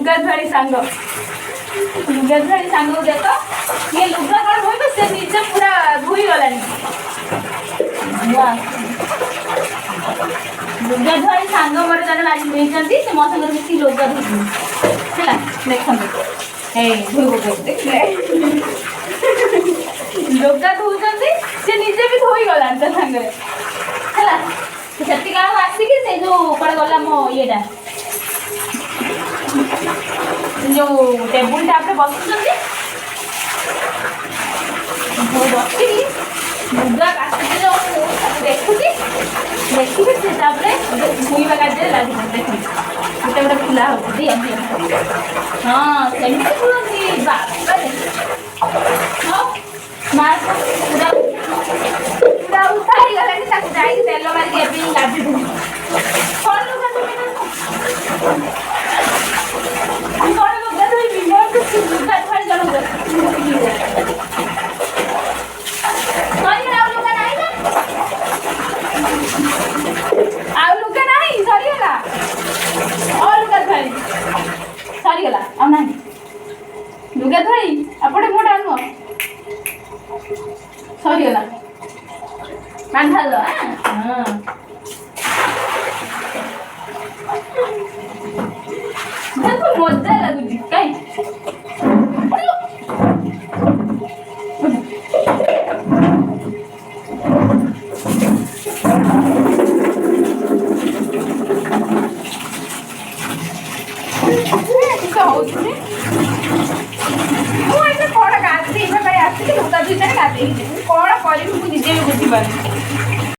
लुगा धड़ी सांग लुगा धड़ी सांग को देख ये लुगा कौन धोइबे से नीचे पूरा धोई गलानी लुगा धड़ी सांग मोर जने आज लेचंती से मो संग मिसी लुगा धोइ हैला देखन ए धोइबो देख लुगा धोउचंती से नीचे भी धोई गलानी त संग रे हैला सेति का आसी कि से जो पड़ गला मो येडा जो टेबुल टाप रे बसुचंती वो बसी लुगा काटी जो देखुची देखिबे से तापरे भुइबा काजे लागि देखि गोटे गोटे फुला हो दी हां सेमति फुलती बाप रे हां मार पूरा पूरा उठाई गला कि ताक जाई तेल मार के भी लाभी कोन लुगा तो बिना कोन लुगा तो बिना तो लुगा धर जलो सरीगला अब ना लुगा धोई आपटे मोटा नु सरीगला बांधा लो हां देखो मजा लागुची काय कौन कर बुझे बुझी